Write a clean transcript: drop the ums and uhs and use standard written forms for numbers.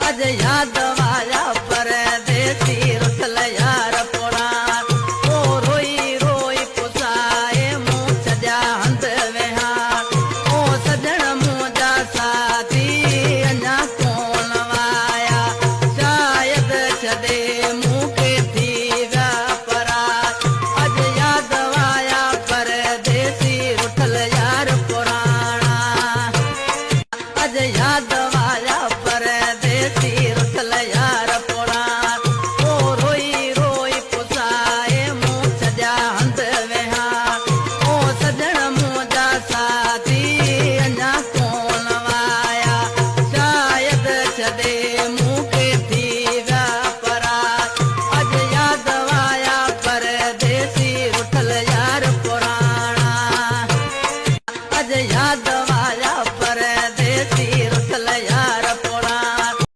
अज याद वाया परदेसी रुठल यार पोड़ा ओ रोई रोई पुसाए मुँह छजा हंध वेहा ओ सजण मुंहिंजा साथी अञा कोन वाया शायद छॾे मूंखे थी विया परा अज याद वाया परदेसी रुठल यार पुराणा अज याद वाया परदेसी रुठल यार पोड़ा ओ रोई रोई पुसाए मुँह छजा हंध वेहा ओ सजण मुंहिंजा साथी अञा कोन वाया शायद छॾे